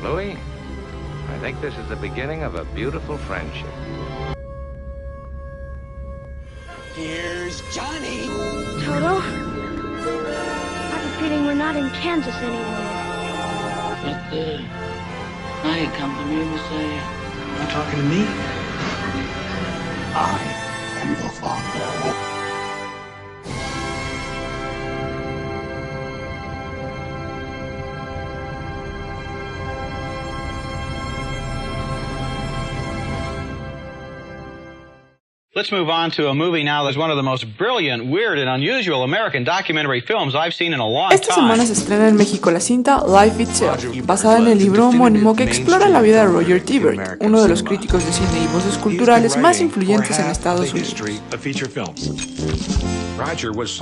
Louis, I think this is the beginning of a beautiful friendship. Here's Johnny. Toto, I have a feeling we're not in Kansas anymore. But now you come to me and say, you talking to me? I am your father. Let's move on to a movie now that's one of the most brilliant, weird, and unusual American documentary films I've seen in a long time. Esta semana se estrena en México la cinta Life Itself, basada en el libro homónimo que explora la vida de Roger Ebert, uno de los críticos de cine y voces culturales más influyentes en Estados Unidos.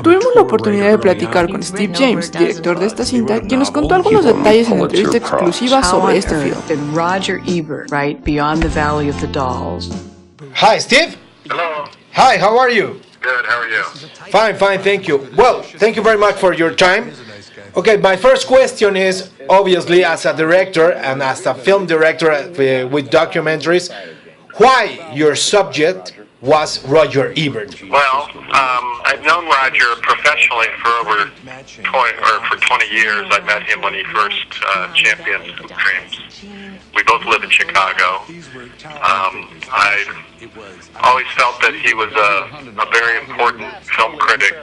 Tuvimos la oportunidad de platicar con Steve James, director de esta cinta, quien nos contó algunos detalles en entrevista exclusiva sobre este film. Roger Ebert, right beyond the Valley of the Dolls. Hi, Steve. Hello. Hi, how are you? Good, how are you? Fine, thank you. Well, thank you very much for your time. Okay, my first question is, obviously, as a director and as a film director with documentaries, why your subject was Roger Ebert? Well, I've known Roger professionally for over 20 years. I met him when he first championed Hoop Dreams. We both live in Chicago. I've always felt that he was a very important film critic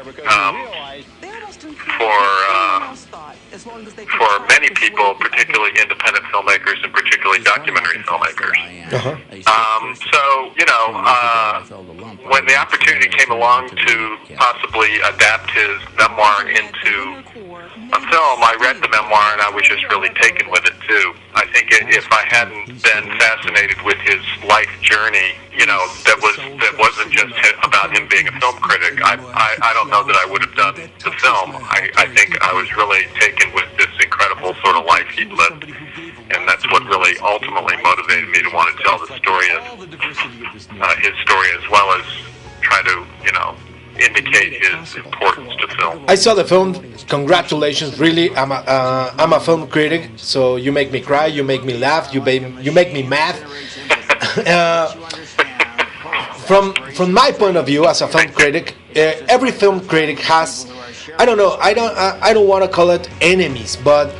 for many people, particularly independent filmmakers and particularly documentary filmmakers. So, you know, when the opportunity came along to possibly adapt his memoir into a film, I read the memoir and I was just really taken with it too. I think if I hadn't been fascinated with his life journey, you know, that wasn't just about him being a film critic, I don't know that I would have done the film. I think I was really taken with this incredible sort of life he'd lived, and that's what really ultimately motivated me to want to tell the story of his story, as well as try to, you know, indicate his importance to film. I saw the film. Congratulations, really. I'm a film critic, so you make me cry, you make me laugh, you make me mad. From my point of view as a film critic, every film critic has, I don't know, I don't want to call it enemies, but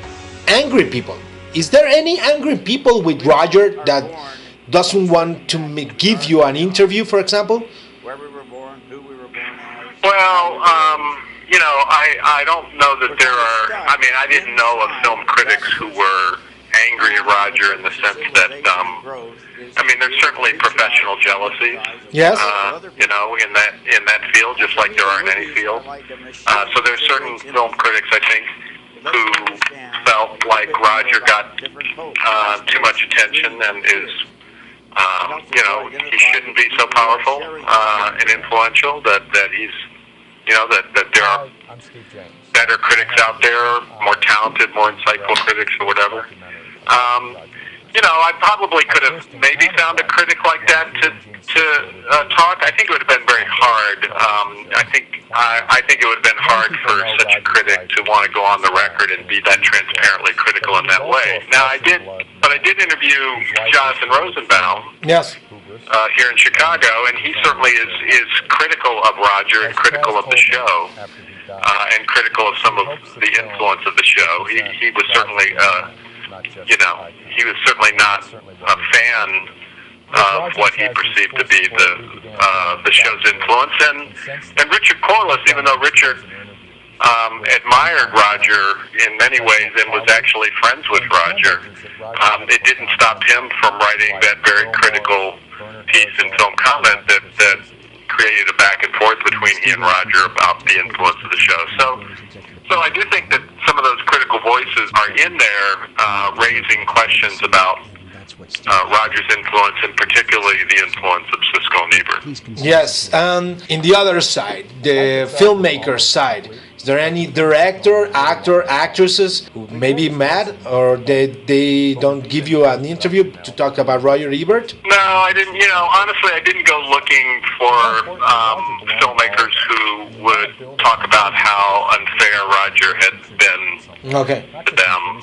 angry people. Is there any angry people with Roger that doesn't want to give you an interview, for example? Well, you know, I don't know that there are, I mean, I didn't know of film critics who were angry at Roger in the sense that, I mean, there's certainly professional jealousies. Yes. You know, in that field, just like there are in any field. So there's certain film critics, I think, who felt like Roger got too much attention and is, you know, he shouldn't be so powerful and influential, that he's, you know, that there are better critics out there, more talented, more insightful critics or whatever. You know, I probably could have maybe found a critic like that to talk. I think it would have been very hard. I think it would have been hard for such a critic to want to go on the record and be that transparently critical in that way. Now, I did interview Jonathan Rosenbaum. Yes. Here in Chicago, and he certainly is critical of Roger and critical of the show, and critical of some of the influence of the show. He was certainly, you know, he was certainly not a fan of what he perceived to be the show's influence. And Richard Corliss, even though Richard admired Roger in many ways and was actually friends with Roger, it didn't stop him from writing that very critical piece in Film Comment that created a back and forth between he and Roger about the influence of the show. So I do think that some of those critical voices are in there raising questions about Roger's influence, and particularly the influence of Siskel and Ebert. Yes, and in the other side, the filmmaker side, is there any director, actor, actresses who may be mad or they don't give you an interview to talk about Roger Ebert? No, I didn't. You know, honestly, I didn't go looking for filmmakers who would talk about how unfair Roger had been to them.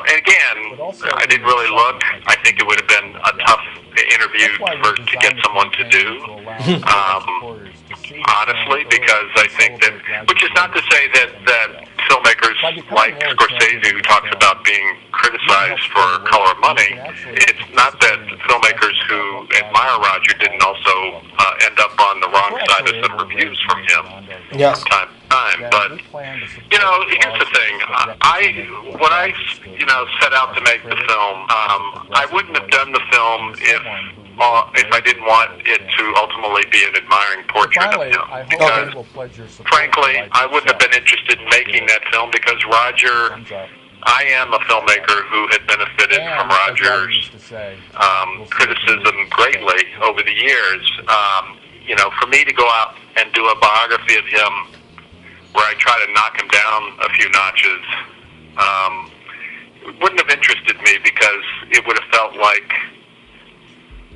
And again, I didn't really look. I think it would have been a tough interview to get someone to do. Honestly, because I think that, which is not to say that filmmakers like Scorsese, who talks about being criticized for Color of Money, it's not that filmmakers who admire Roger didn't also end up on the wrong side of some reviews from him from time to time. But, you know, here's the thing. When I set out to make the film, I wouldn't have done the film if I didn't want it to ultimately be an admiring portrait of him. Because, frankly, I wouldn't have been interested in making that film because Roger, I am a filmmaker who had benefited from Roger's criticism greatly over the years. You know, for me to go out and do a biography of him where I try to knock him down a few notches wouldn't have interested me because it would have felt like,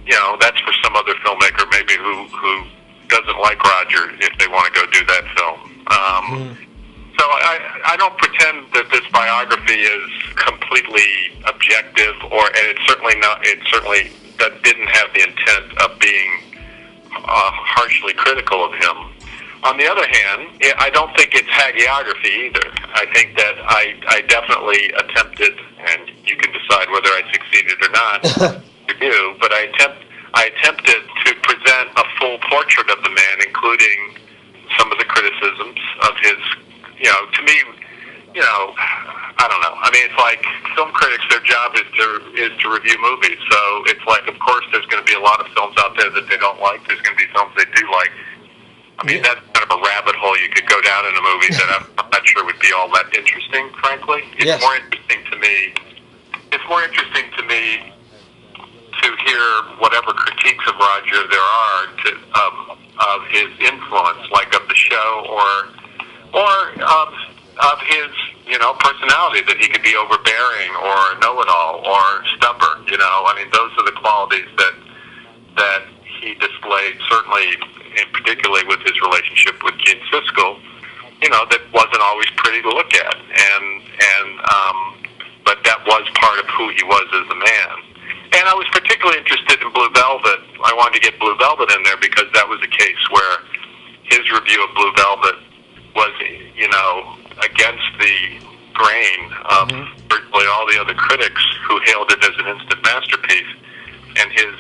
you know, that's for some other filmmaker maybe who doesn't like Roger if they want to go do that film. So I don't pretend that this biography is completely objective, and it's certainly not. It certainly that didn't have the intent of being harshly critical of him. On the other hand, I don't think it's hagiography either. I think that I definitely attempted, and you can decide whether I succeeded or not. You, but I attempted to present a full portrait of the man, including some of the criticisms of his, you know, to me, you know, I don't know. I mean, it's like film critics, their job is to review movies. So it's like, of course, there's going to be a lot of films out there that they don't like. There's going to be films they do like. I mean, that's kind of a rabbit hole you could go down in a movie that I'm not sure would be all that interesting, frankly. It's more interesting to me. It's more interesting to me to hear whatever critiques of Roger there are of his influence, like of the show, or of his, you know, personality, that he could be overbearing or know-it-all or stubborn. You know, I mean, those are the qualities that he displayed, certainly, and particularly with his relationship with Gene Siskel. You know, that wasn't always pretty to look at, but that was part of who he was as a man. And I was particularly interested in Blue Velvet. I wanted to get Blue Velvet in there because that was a case where his review of Blue Velvet was, you know, against the grain of virtually all the other critics who hailed it as an instant masterpiece. And his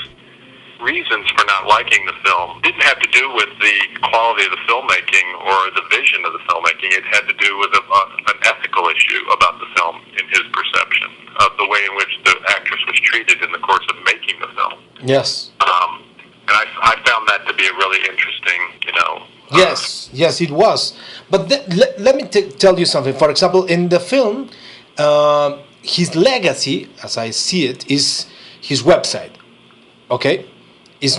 reasons for not liking the film didn't have to do with the quality of the filmmaking or the vision of the filmmaking. It had to do with an ethical issue about the film in his perception of the way in which the actress was treated in the course of making the film. Yes. And I found that to be a really interesting, you know... Yes, it was. But let me tell you something. For example, in the film, his legacy, as I see it, is his website. Okay? It's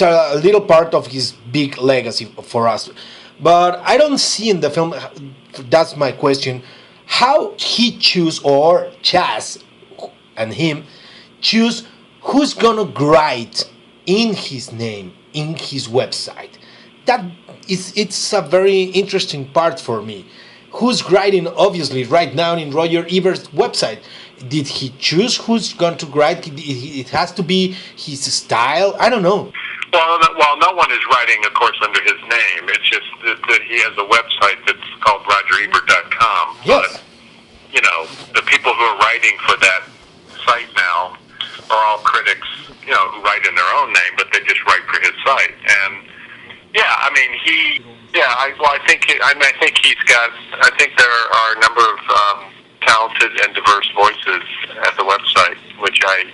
a little part of his big legacy for us. But I don't see in the film, that's my question, how he choose, or Chaz and him choose who's gonna write in his name, in his website. It's a very interesting part for me. Who's writing, obviously, right now in Roger Ebert's website? Did he choose who's going to write? It has to be his style? I don't know. Well, no one is writing, of course, under his name. It's just that he has a website that's called RogerEbert.com. Yes. But, you know, the people who are writing for that site now are all critics, you know, who write in their own name, but they just write for his site. And, yeah, I mean, I think there are a number of talented and diverse voices at the website, which I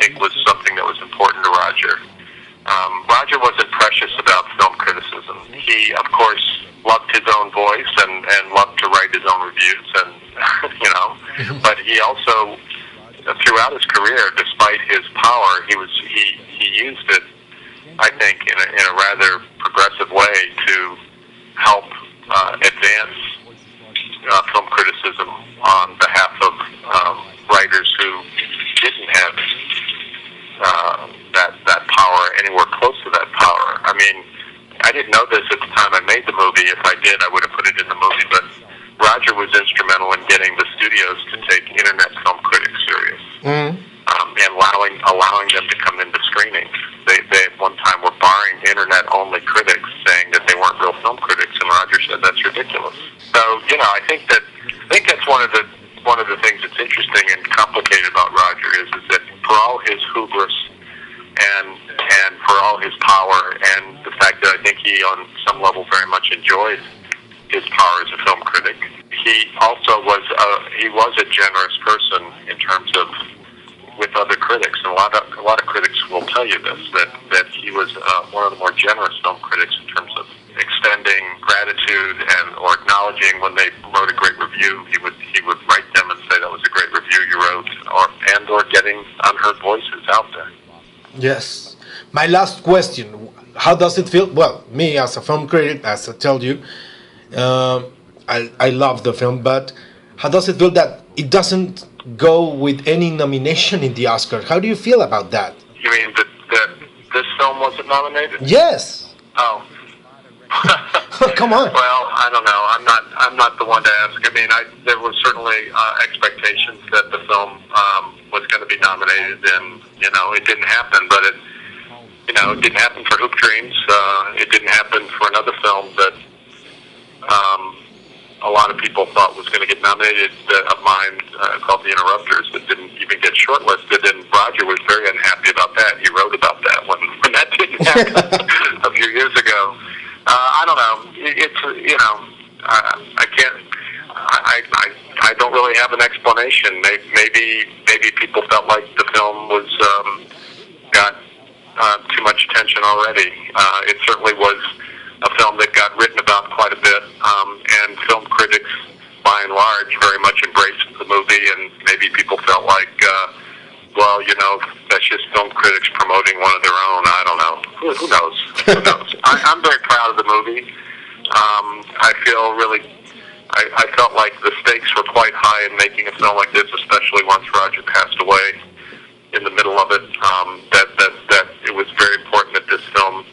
think was something that was important to Roger. Roger wasn't precious about film criticism. He, of course, loved his own voice and loved to write his own reviews, and you know. But he also, throughout his career, despite his power, he used it, I think, in a rather progressive way to help advance film criticism on behalf of writers who didn't have that power, anywhere close to that power. I mean, I didn't know this at the time I made the movie. If I did, I would have put it in the movie. But Roger was instrumental in getting the studios to take internet film critics and allowing them to come into screenings. They at one time were barring internet-only critics, saying that they weren't real film critics, and Roger said that's ridiculous. So, I think that's one of the things that's interesting and complicated about Roger is that for all his hubris and for all his power and the fact that I think he on some level very much enjoyed his power as a film critic, he also was a generous person in terms of with other critics, and a lot of critics will tell you this, that he was one of the more generous film critics in terms of extending gratitude or acknowledging when they wrote a great review. He would write them and say that was a great review you wrote, or getting unheard voices out there. Yes. My last question: how does it feel? Well, me as a film critic, as I told you, I love the film, but how does it feel that it doesn't go with any nomination in the Oscar? How do you feel about that? You mean that this film wasn't nominated? Yes. Oh. Come on. Well, I don't know. I'm not the one to ask. I mean, there was certainly expectations that the film was going to be nominated, and it didn't happen. But it didn't happen for Hoop Dreams. It didn't happen for another film that a lot of people thought was going to get nominated of mine called The Interrupters that didn't even get shortlisted, and Roger was very unhappy about that. He wrote about that when that didn't happen a few years ago. I don't know. It's I can't. I don't really have an explanation. Maybe people felt like the film was got too much attention already. It certainly was a film that got written about quite a bit, and film critics, by and large, very much embraced the movie, and maybe people felt like, that's just film critics promoting one of their own. I don't know. Who knows? Who knows? I'm very proud of the movie. I felt like the stakes were quite high in making a film like this, especially once Roger passed away in the middle of it, that it was very important that this film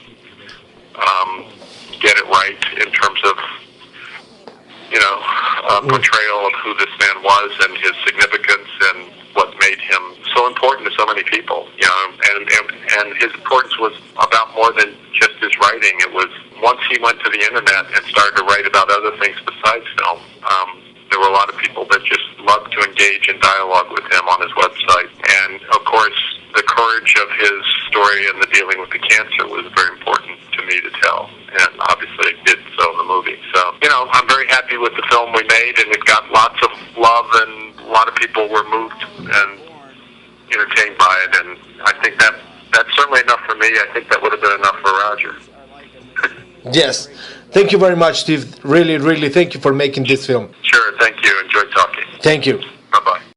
get it right in terms of portrayal of who this man was and his significance and what made him so important to so many people. And his importance was about more than just his writing. It was once he went to the internet and started to write about other things besides film. There were a lot of people that just loved to engage in dialogue with him on his website. And of course, the courage of his story and the dealing with the cancer was very important to me to tell. And obviously it did so in the movie. So, I'm very happy with the film we made, and it got lots of love, and a lot of people were moved and entertained by it. And I think that's certainly enough for me. I think that would have been enough for Roger. Yes. Thank you very much, Steve. Really, really thank you for making this film. Sure, thank you. Enjoyed talking. Thank you. Bye-bye.